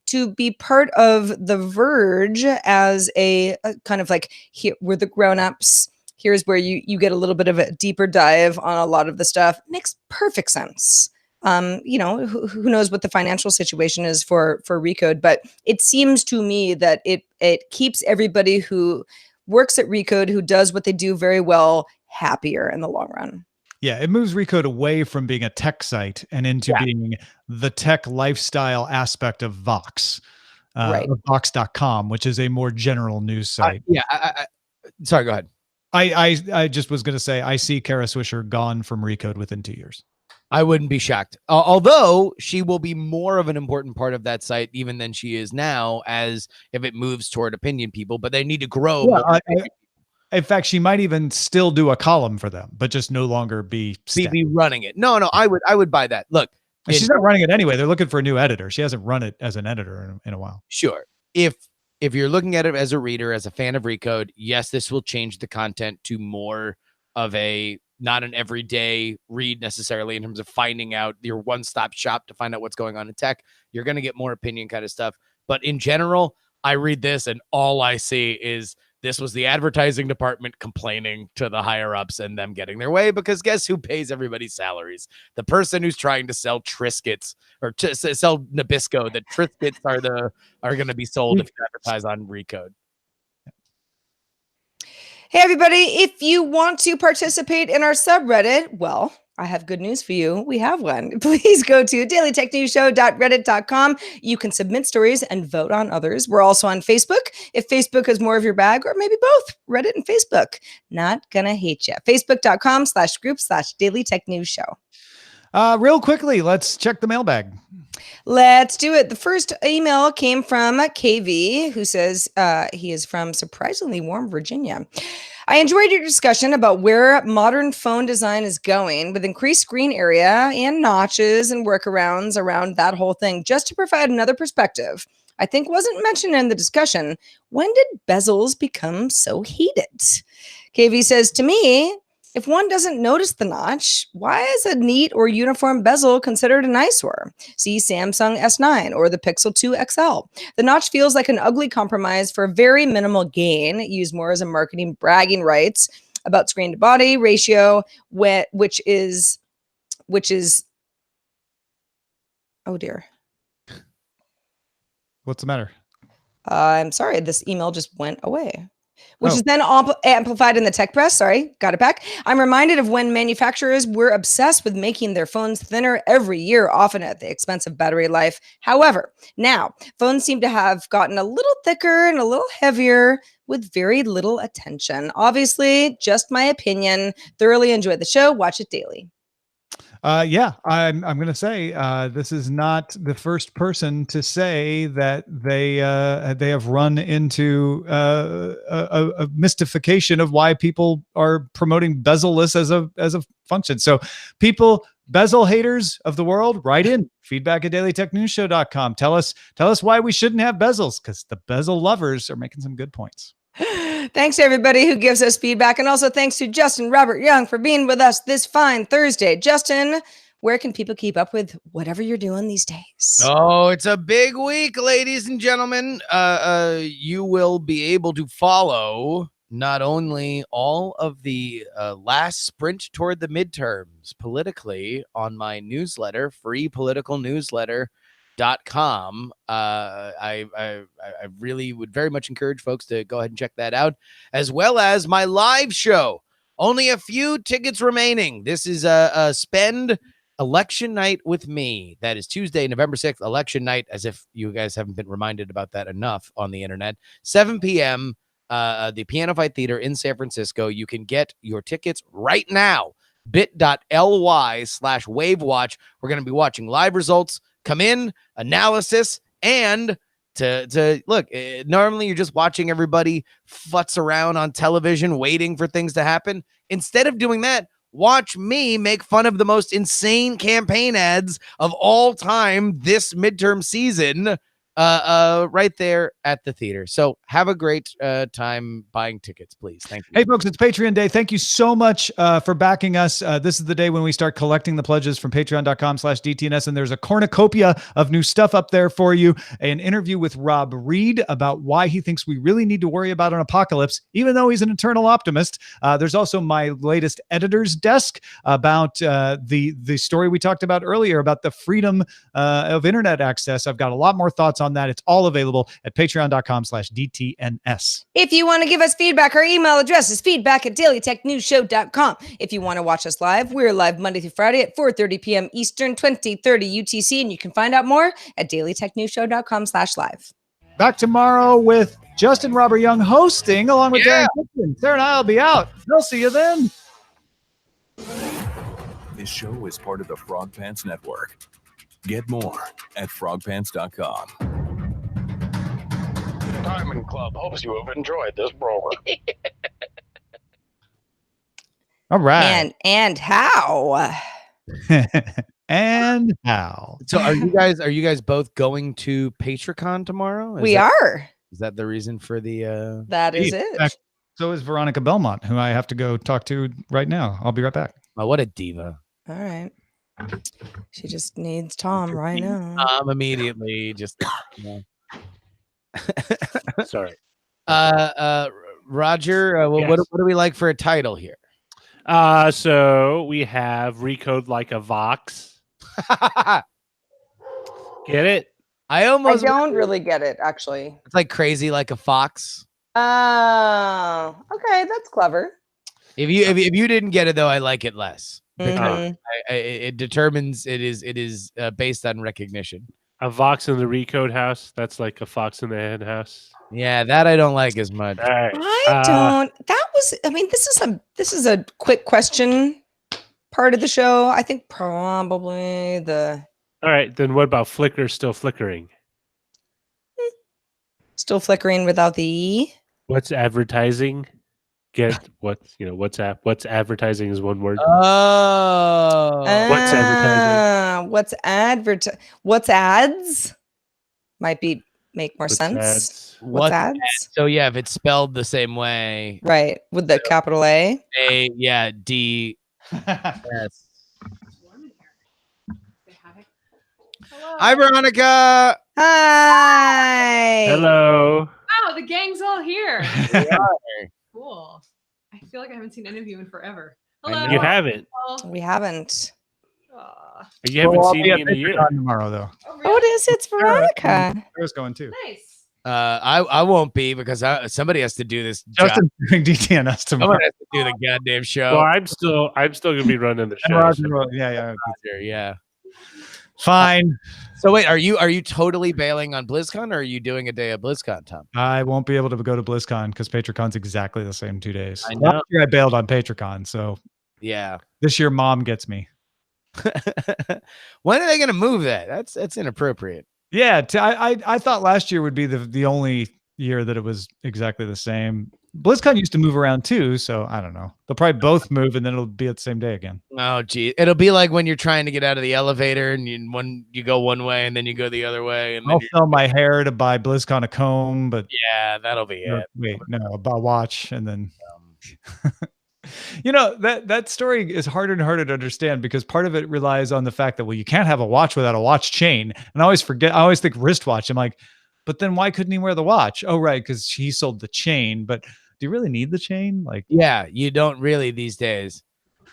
[SPEAKER 2] to be part of The Verge as a kind of like, here, we're the grown-ups. Here's where you get a little bit of a deeper dive on a lot of the stuff. Makes perfect sense. Who knows what the financial situation is for Recode, but it seems to me that it keeps everybody who works at Recode, who does what they do very well, happier in the long run.
[SPEAKER 3] Yeah, it moves Recode away from being a tech site and into being the tech lifestyle aspect of Vox, of Vox.com, which is a more general news site.
[SPEAKER 4] Sorry, go ahead.
[SPEAKER 3] I just was going to say, I see Kara Swisher gone from Recode within 2 years.
[SPEAKER 4] I wouldn't be shocked. Although she will be more of an important part of that site even than she is now, as if it moves toward opinion people, but they need to grow.
[SPEAKER 3] In fact, she might even still do a column for them, but just no longer be
[SPEAKER 4] running it. No, I would buy that. Look,
[SPEAKER 3] she's not running it anyway. They're looking for a new editor. She hasn't run it as an editor in a while.
[SPEAKER 4] Sure. If you're looking at it as a reader, as a fan of Recode, yes, this will change the content to more of a, not an everyday read necessarily in terms of finding out your one-stop shop to find out what's going on in tech. You're going to get more opinion kind of stuff. But in general, I read this and all I see is this was the advertising department complaining to the higher ups and them getting their way, because guess who pays everybody's salaries? The person who's trying to sell Triscuits or to sell Nabisco. The Triscuits are going to be sold if you advertise on Recode.
[SPEAKER 2] Hey, everybody. If you want to participate in our subreddit, well, I have good news for you. We have one. Please go to dailytechnewsshow.reddit.com. You can submit stories and vote on others. We're also on Facebook. If Facebook is more of your bag, or maybe both, Reddit and Facebook. Not gonna hate you. Facebook.com/group/Daily Tech News Show.
[SPEAKER 3] Real quickly, let's check the mailbag.
[SPEAKER 2] Let's do it. The first email came from KV, who says he is from surprisingly warm Virginia. I enjoyed your discussion about where modern phone design is going with increased screen area and notches and workarounds around that whole thing. Just to provide another perspective, I think wasn't mentioned in the discussion, when did bezels become so heated? KV says, to me, if one doesn't notice the notch, why is a neat or uniform bezel considered an eyesore? See Samsung S9 or the Pixel 2 XL. The notch feels like an ugly compromise for very minimal gain, used more as a marketing bragging rights about screen to body ratio, which is, oh dear.
[SPEAKER 3] What's the matter?
[SPEAKER 2] I'm sorry, this email just went away. Which is then amplified in the tech press. Sorry, got it back. I'm reminded of when manufacturers were obsessed with making their phones thinner every year, often at the expense of battery life. However, now phones seem to have gotten a little thicker and a little heavier with very little attention. Obviously, just my opinion. Thoroughly enjoyed the show. Watch it daily.
[SPEAKER 3] Yeah, I'm going to say this is not the first person to say that they have run into a mystification of why people are promoting bezelless as a function. So people, bezel haters of the world, write in feedback@dailytechnewsshow.com. Tell us why we shouldn't have bezels, because the bezel lovers are making some good points.
[SPEAKER 2] Thanks to everybody who gives us feedback. And also thanks to Justin Robert Young for being with us this fine Thursday. Justin, where can people keep up with whatever you're doing these days?
[SPEAKER 4] Oh, it's a big week, ladies and gentlemen. You will be able to follow not only all of the last sprint toward the midterms politically on my newsletter, free political newsletter.com. I really would very much encourage folks to go ahead and check that out, as well as my live show. Only a few tickets remaining. This is a spend election night with me. That is Tuesday, November 6th, election night, as if you guys haven't been reminded about that enough on the internet. 7 p.m. The Piano Fight Theater in San Francisco. You can get your tickets right now. bit.ly/wavewatch. We're going to be watching live results, come in, analysis, and to look. Normally you're just watching everybody futz around on television waiting for things to happen. Instead of doing that, watch me make fun of the most insane campaign ads of all time this midterm season right there at the theater. So have a great time buying tickets, please. Thank you.
[SPEAKER 3] Hey, folks, it's Patreon Day. Thank you so much for backing us. This is the day when we start collecting the pledges from patreon.com/DTNS, and there's a cornucopia of new stuff up there for you. An interview with Rob Reed about why he thinks we really need to worry about an apocalypse, even though he's an eternal optimist. There's also my latest editor's desk about the story we talked about earlier about the freedom of internet access. I've got a lot more thoughts on that. It's all available at patreon.com/DTNS.
[SPEAKER 2] If you want to give us feedback, our email address is feedback@dailytechnewsshow.com. If you want to watch us live, we're live Monday through Friday at 4:30 p.m. Eastern, 20:30 UTC, and you can find out more at dailytechnewsshow.com/live.
[SPEAKER 3] Back tomorrow with Justin Robert Young hosting, along with Darren Kitchen. Sarah and I will be out. I'll see you then.
[SPEAKER 5] This show is part of the Frog Pants Network. Get more at frogpants.com.
[SPEAKER 6] Diamond Club hopes you have enjoyed this program.
[SPEAKER 3] All right.
[SPEAKER 2] And how?
[SPEAKER 3] And how?
[SPEAKER 4] So are you guys both going to PatreCon tomorrow?
[SPEAKER 2] We are.
[SPEAKER 4] Is that the reason for the
[SPEAKER 2] That is
[SPEAKER 3] In
[SPEAKER 2] it.
[SPEAKER 3] fact, so is Veronica Belmont, who I have to go talk to right now. I'll be right back.
[SPEAKER 4] Oh, what a diva.
[SPEAKER 2] All right. She just needs Tom right now.
[SPEAKER 4] Immediately just
[SPEAKER 1] Sorry.
[SPEAKER 4] Roger,
[SPEAKER 1] Yes.
[SPEAKER 4] what do we like for a title here?
[SPEAKER 1] So we have Recode like a Vox. Get it?
[SPEAKER 4] I
[SPEAKER 2] I
[SPEAKER 4] almost
[SPEAKER 2] don't really get it, actually.
[SPEAKER 4] it's like crazy like a fox.
[SPEAKER 2] Oh, okay, that's clever.
[SPEAKER 4] If you didn't get it though, I like it less.
[SPEAKER 2] Mhm.
[SPEAKER 4] It determines it is based on recognition.
[SPEAKER 1] A Vox in the Recode house. That's like a fox in the hen house.
[SPEAKER 4] Yeah, that I don't like as much.
[SPEAKER 1] All right.
[SPEAKER 2] I don't. That was. I mean, this is a quick question part of the show. I think probably the
[SPEAKER 1] All right. Then what about Flickr still flickering?
[SPEAKER 2] still flickering without the E.
[SPEAKER 1] What's advertising? Get what's WhatsApp? What's advertising is one word.
[SPEAKER 4] Oh,
[SPEAKER 1] What's advertising?
[SPEAKER 2] What's ads? Might make more
[SPEAKER 1] What's
[SPEAKER 2] sense.
[SPEAKER 1] ads?
[SPEAKER 2] What's ads?
[SPEAKER 4] So yeah, if it's spelled the same way,
[SPEAKER 2] Right, with the capital A.
[SPEAKER 4] D. Yes. Hi, Veronica.
[SPEAKER 2] Hi.
[SPEAKER 1] Hello.
[SPEAKER 7] Wow, the gang's all here.
[SPEAKER 4] We are.
[SPEAKER 7] Cool. I feel like I haven't seen any of you in forever.
[SPEAKER 4] I
[SPEAKER 7] Hello.
[SPEAKER 4] know.
[SPEAKER 1] You haven't.
[SPEAKER 2] We haven't.
[SPEAKER 7] Aw.
[SPEAKER 1] You haven't
[SPEAKER 3] Well, I'll
[SPEAKER 1] seen
[SPEAKER 3] be
[SPEAKER 1] me
[SPEAKER 3] at
[SPEAKER 1] in a year.
[SPEAKER 3] Patreon tomorrow, though.
[SPEAKER 7] Oh,
[SPEAKER 2] Oh, it is. It's Veronica.
[SPEAKER 3] Sarah's going too.
[SPEAKER 7] Nice.
[SPEAKER 4] I won't be because somebody has to do this.
[SPEAKER 3] Justin's doing DTNS tomorrow.
[SPEAKER 4] Someone has to do the goddamn show.
[SPEAKER 1] Well, I'm still gonna be running the
[SPEAKER 3] And
[SPEAKER 1] show.
[SPEAKER 3] Roger,
[SPEAKER 1] so-
[SPEAKER 3] yeah.
[SPEAKER 4] Roger, yeah.
[SPEAKER 3] Fine.
[SPEAKER 4] So wait, are you totally bailing on BlizzCon, or are you doing a day of BlizzCon, Tom?
[SPEAKER 3] I won't be able to go to BlizzCon because PatreCon's exactly the same 2 days.
[SPEAKER 4] I know.
[SPEAKER 3] Last year I bailed on PatreCon, so
[SPEAKER 4] Yeah.
[SPEAKER 3] this year mom gets me.
[SPEAKER 4] When are they going to move that? That's inappropriate.
[SPEAKER 3] Yeah, I thought last year would be the only year that it was exactly the same. BlizzCon used to move around too, so I don't know. They'll probably both move, and then it'll be at the same day again.
[SPEAKER 4] Oh, gee, it'll be like when you're trying to get out of the elevator and you go one way and then you go the other way, and then
[SPEAKER 3] I'll sell my hair to buy BlizzCon a comb, but
[SPEAKER 4] yeah, that'll be it.
[SPEAKER 3] wait, no, a watch, and then that story is harder and harder to understand because part of it relies on the fact that you can't have a watch without a watch chain, and I always think wristwatch. I'm like, but then why couldn't he wear the watch? Oh, right, because he sold the chain. But do you really need the chain? Like,
[SPEAKER 4] Yeah, you don't really these days.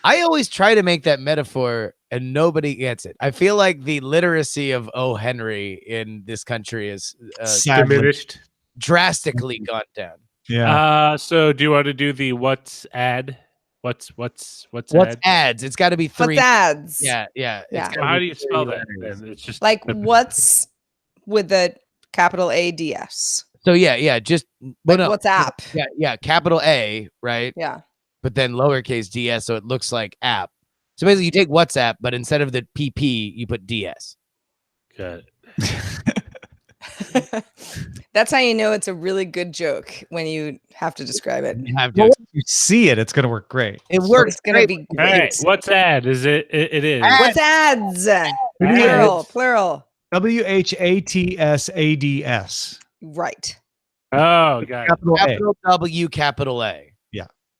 [SPEAKER 4] I always try to make that metaphor and nobody gets it. I feel like the literacy of O. Henry in this country is
[SPEAKER 3] sadly.
[SPEAKER 1] Diminished.
[SPEAKER 4] drastically gone down.
[SPEAKER 3] Yeah.
[SPEAKER 1] So do you want to do the what's ad? What's
[SPEAKER 4] What's
[SPEAKER 1] ad?
[SPEAKER 4] ads? It's got to be three.
[SPEAKER 2] What's ads?
[SPEAKER 4] Yeah.
[SPEAKER 2] Yeah.
[SPEAKER 4] It's gotta
[SPEAKER 1] How
[SPEAKER 4] be
[SPEAKER 1] do you
[SPEAKER 4] three
[SPEAKER 1] spell that?
[SPEAKER 4] letters.
[SPEAKER 1] Then? It's just
[SPEAKER 2] Like what's with the capital ADS?
[SPEAKER 4] So yeah, just
[SPEAKER 2] Like what's app?
[SPEAKER 4] Yeah, capital A, right?
[SPEAKER 2] Yeah.
[SPEAKER 4] But then lowercase ds, so it looks like app. So basically, you take WhatsApp, but instead of the PP, you put DS.
[SPEAKER 1] Got it.
[SPEAKER 2] That's how you know it's a really good joke when you have to describe it.
[SPEAKER 4] You have
[SPEAKER 3] Well,
[SPEAKER 4] to.
[SPEAKER 3] if you see it, it's going to work great.
[SPEAKER 4] It works.
[SPEAKER 2] It's gonna
[SPEAKER 4] great.
[SPEAKER 2] be
[SPEAKER 1] All
[SPEAKER 2] great.
[SPEAKER 1] right. What's ad? Is it? It is.
[SPEAKER 2] What's ads? Plural.
[SPEAKER 3] WHATSADS.
[SPEAKER 2] Right.
[SPEAKER 1] Oh, got it.
[SPEAKER 3] Capital A.
[SPEAKER 4] Capital W, capital A.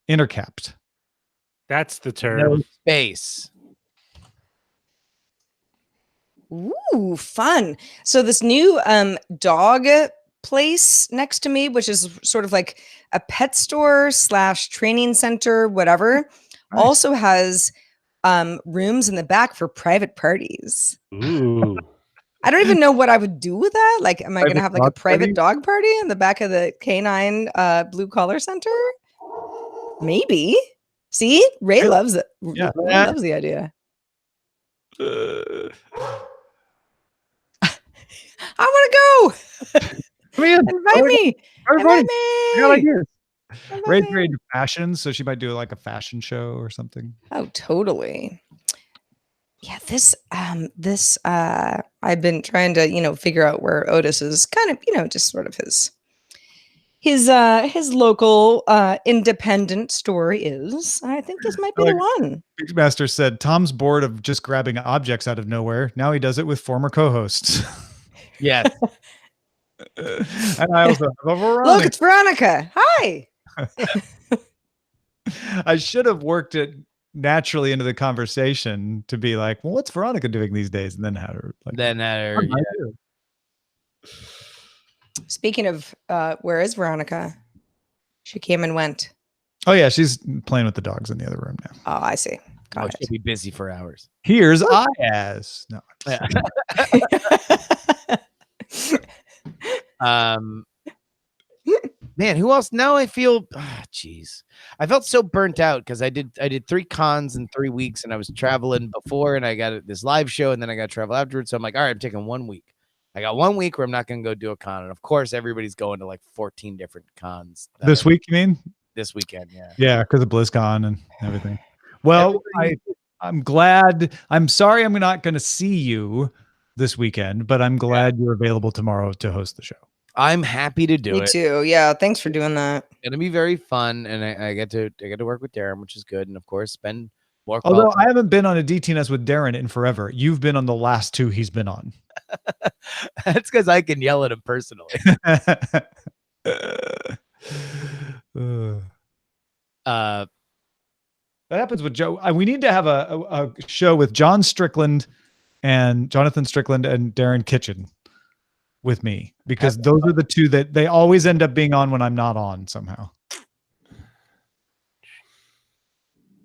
[SPEAKER 3] Intercapped.
[SPEAKER 1] That's the
[SPEAKER 4] No
[SPEAKER 1] term.
[SPEAKER 4] space.
[SPEAKER 2] Ooh, fun. So this new dog place next to me, which is sort of like a pet store / training center, whatever,
[SPEAKER 3] Nice.
[SPEAKER 2] also has rooms in the back for private parties.
[SPEAKER 1] Ooh.
[SPEAKER 2] I don't even know what I would do with that. Like, am I going to
[SPEAKER 3] Private
[SPEAKER 2] have like a
[SPEAKER 3] dog
[SPEAKER 2] private
[SPEAKER 3] party?
[SPEAKER 2] dog party in the back of the canine blue collar center? Maybe. See, Ray loves it.
[SPEAKER 3] Yeah.
[SPEAKER 2] Ray loves the idea. I want to go.
[SPEAKER 3] Come in.
[SPEAKER 2] Invite me.
[SPEAKER 3] Everybody.
[SPEAKER 2] Invite
[SPEAKER 3] I got
[SPEAKER 2] me.
[SPEAKER 3] ideas.
[SPEAKER 2] Invite
[SPEAKER 3] Ray's
[SPEAKER 2] me.
[SPEAKER 3] very into fashion, so she might do like a fashion show or something.
[SPEAKER 2] Oh, totally. Yeah, this I've been trying to, figure out where Otis is kind of, just sort of his local independent store is. I think this might be the one.
[SPEAKER 3] Beachmaster said Tom's bored of just grabbing objects out of nowhere. Now he does it with former co-hosts.
[SPEAKER 4] Yes.
[SPEAKER 3] And I also have a Veronica.
[SPEAKER 2] Look, it's Veronica. Hi.
[SPEAKER 3] I should have worked it naturally into the conversation to be like, well, what's Veronica doing these days? And then had her like,
[SPEAKER 4] Then
[SPEAKER 3] "Oh, I do."
[SPEAKER 2] Speaking of where is Veronica? She came and went.
[SPEAKER 3] Oh yeah, she's playing with the dogs in the other room now.
[SPEAKER 2] Oh, I see.
[SPEAKER 4] Oh,
[SPEAKER 2] Got
[SPEAKER 4] she'll be busy for hours.
[SPEAKER 3] Here's Iaz. No.
[SPEAKER 4] Yeah.
[SPEAKER 2] it.
[SPEAKER 4] Man, who else? Now I feel, jeez, I felt so burnt out because I did 3 cons in 3 weeks, and I was traveling before, and I got this live show, and then I got to travel afterwards. So I'm like, all right, I'm taking 1 week. I got 1 week where I'm not going to go do a con, and of course, everybody's going to like 14 different cons
[SPEAKER 3] This week, you mean?
[SPEAKER 4] this weekend. Yeah,
[SPEAKER 3] Yeah, because of BlizzCon and everything. Well, I'm glad. I'm sorry I'm not going to see you this weekend, but I'm glad you're available tomorrow to host the show.
[SPEAKER 4] I'm happy to do
[SPEAKER 2] Me
[SPEAKER 4] it.
[SPEAKER 2] too. Yeah, thanks for doing that.
[SPEAKER 4] It'll be very fun, and I get to work with Darren, which is good, and of course spend more.
[SPEAKER 3] Although I haven't been on a DTNS with Darren in forever. You've been on the last 2 he's been on.
[SPEAKER 4] That's because I can yell at him personally.
[SPEAKER 3] That happens with Joe. We need to have a show with Jonathan Strickland and Darren Kitchen with me, because those are the 2 that they always end up being on when I'm not on somehow.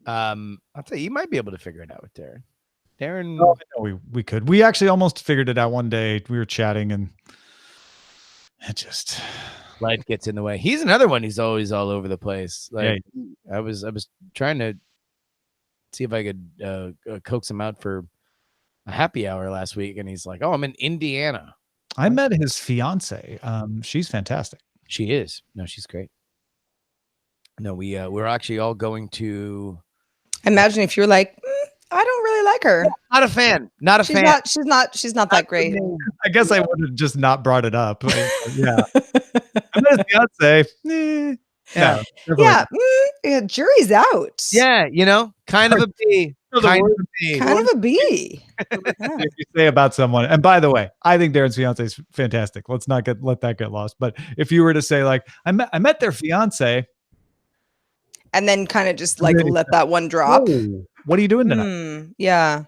[SPEAKER 4] I'll tell you might be able to figure it out with Darren. Darren,
[SPEAKER 3] no, we could. We actually almost figured it out one day. We were chatting, and it just
[SPEAKER 4] life gets in the way. He's another one. He's always all over the place. Like I was trying to see if I could coax him out for a happy hour last week, and he's like, "Oh, I'm in Indiana."
[SPEAKER 3] I met his fiance. She's fantastic.
[SPEAKER 4] She is. No, she's great. No, we're actually all going to.
[SPEAKER 2] Imagine if you're like, I don't really like her.
[SPEAKER 4] Not a fan. Not a fan.
[SPEAKER 2] She's not that great.
[SPEAKER 3] I guess I would have just not brought it up. Yeah. I met his fiance.
[SPEAKER 2] Yeah. Yeah. Jury's out.
[SPEAKER 4] Yeah, kind of a B. Kind of a B.
[SPEAKER 2] Kind of a B.
[SPEAKER 3] If you say about someone, and by the way, I think Darren's fiance is fantastic. Let's not let that get lost. But if you were to say like, I met their fiance,
[SPEAKER 2] and then kind of just like let that one drop.
[SPEAKER 3] Oh, what are you doing tonight?
[SPEAKER 2] Yeah.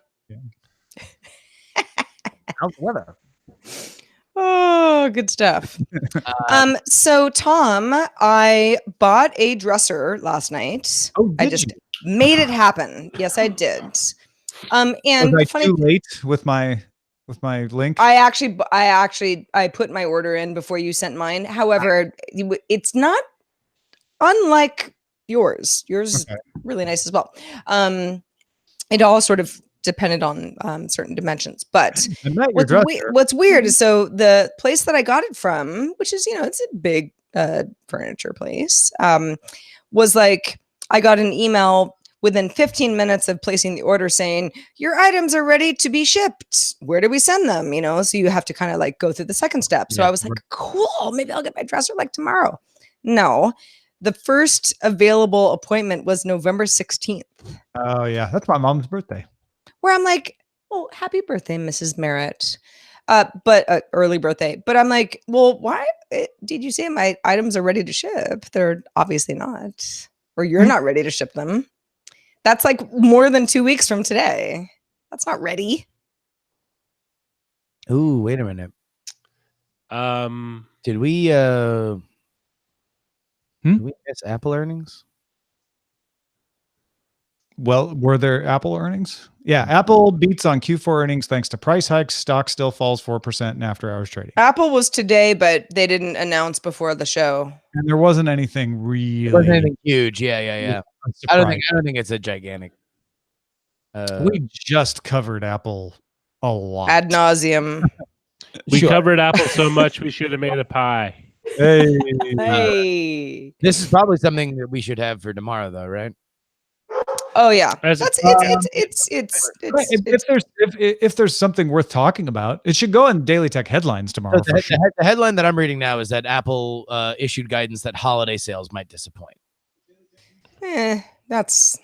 [SPEAKER 4] How's the weather?
[SPEAKER 2] Oh, good stuff. So Tom, I bought a dresser last night.
[SPEAKER 3] Oh,
[SPEAKER 2] I just made it happen. Yes, I did. And
[SPEAKER 3] was I too late with my link?
[SPEAKER 2] I put my order in before you sent mine. However, it's not unlike yours. Yours is really nice as well. It all sort of depended on certain dimensions, but what's weird is, so the place that I got it from, which is, it's a big furniture place, was like, I got an email within 15 minutes of placing the order saying, your items are ready to be shipped. Where do we send them? So you have to kind of like go through the second step. So I was like, cool, maybe I'll get my dresser like tomorrow. No, the first available appointment was November 16th.
[SPEAKER 3] Oh yeah. That's my mom's birthday.
[SPEAKER 2] Where I'm like, well, happy birthday, Mrs. Merritt. But early birthday. But I'm like, well, why did you say my items are ready to ship? They're obviously not. Or you're not ready to ship them. That's like more than 2 weeks from today. That's not ready.
[SPEAKER 4] Ooh, wait a minute. Did we miss Apple earnings?
[SPEAKER 3] Well, were there Apple earnings? Yeah, Apple beats on Q4 earnings thanks to price hikes. Stock still falls 4% in after-hours trading.
[SPEAKER 2] Apple was today, but they didn't announce before the show.
[SPEAKER 3] And there wasn't anything really.
[SPEAKER 4] It wasn't anything huge. Yeah. I don't think it's a gigantic.
[SPEAKER 3] We just covered Apple a lot.
[SPEAKER 2] Ad nauseum.
[SPEAKER 1] We covered Apple so much we should have made a pie.
[SPEAKER 2] Hey.
[SPEAKER 4] This is probably something that we should have for tomorrow, though, right?
[SPEAKER 2] Oh yeah,
[SPEAKER 3] if there's something worth talking about, it should go in Daily Tech headlines tomorrow.
[SPEAKER 4] So the headline that I'm reading now is that Apple issued guidance that holiday sales might disappoint.
[SPEAKER 2] That's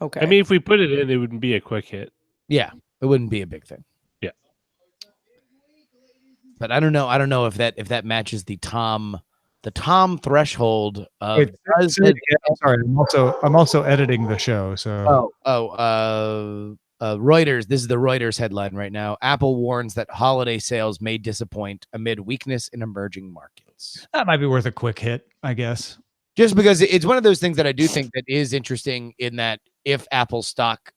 [SPEAKER 2] okay.
[SPEAKER 1] I mean, if we put it in, it wouldn't be a quick hit.
[SPEAKER 4] Yeah, it wouldn't be a big thing.
[SPEAKER 1] Yeah,
[SPEAKER 4] but I don't know if that matches the Tom threshold of.
[SPEAKER 3] Wait, I'm sorry, I'm also editing the show. So
[SPEAKER 4] Reuters. This is the Reuters headline right now. Apple warns that holiday sales may disappoint amid weakness in emerging markets.
[SPEAKER 3] That might be worth a quick hit, I guess.
[SPEAKER 4] Just because it's one of those things that I do think that is interesting, in that if Apple stock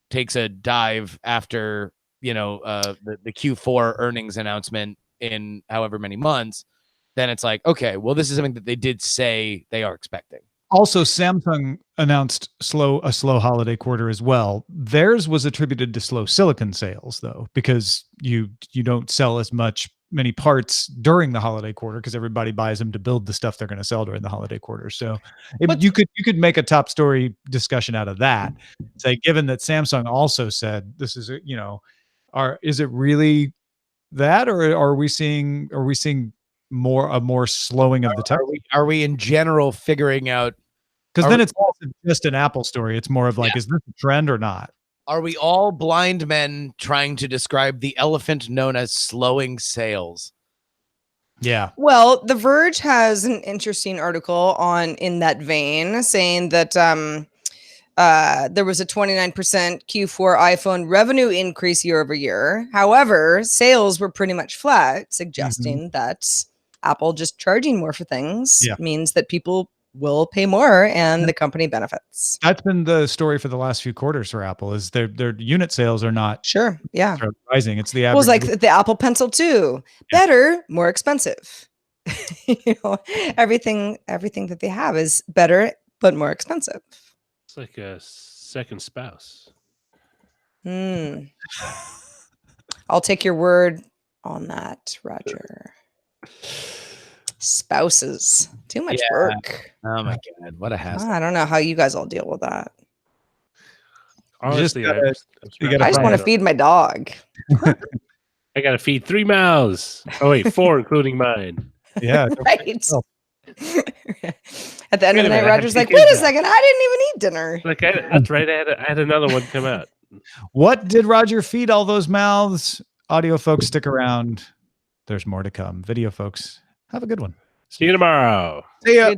[SPEAKER 4] takes a dive after the Q4 earnings announcement in however many months, then it's like, okay, well, this is something that they did say they are expecting.
[SPEAKER 3] Also, Samsung announced a slow holiday quarter as well. Theirs was attributed to slow silicon sales, though, because you don't sell as many parts during the holiday quarter because everybody buys them to build the stuff they're going to sell during the holiday quarter. So you could make a top story discussion out of that. Say, given that Samsung also said this is is it really that, or are we seeing more slowing of the tech?
[SPEAKER 4] Are we in general figuring out?
[SPEAKER 3] Because then it's also just an Apple story. It's more of like, is this a trend or not?
[SPEAKER 4] Are we all blind men trying to describe the elephant known as slowing sales?
[SPEAKER 3] Yeah.
[SPEAKER 2] Well, The Verge has an interesting article in that vein saying that there was a 29% Q4 iPhone revenue increase year over year. However, sales were pretty much flat, suggesting that Apple just charging more for things means that people will pay more and the company benefits.
[SPEAKER 3] That's been the story for the last few quarters for Apple, is their unit sales are not rising. It's the average.
[SPEAKER 2] It was like the Apple Pencil 2, better, more expensive. Everything that they have is better but more expensive.
[SPEAKER 1] It's like a second spouse.
[SPEAKER 2] I'll take your word on that, Roger. Spouses, too much work.
[SPEAKER 4] Oh my god, what a hassle!
[SPEAKER 2] I don't know how you guys all deal with that.
[SPEAKER 1] Honestly,
[SPEAKER 2] I just want to feed my dog.
[SPEAKER 1] I gotta feed 3 mouths. Oh wait, 4 including mine.
[SPEAKER 3] Yeah,
[SPEAKER 2] right. At the end of the night, Roger's like, "Wait a second, I didn't even eat dinner."
[SPEAKER 1] Like that's right. I had another one come out.
[SPEAKER 3] What did Roger feed all those mouths? Audio folks, stick around. There's more to come. Video folks, have a good one.
[SPEAKER 1] See you tomorrow.
[SPEAKER 3] See ya.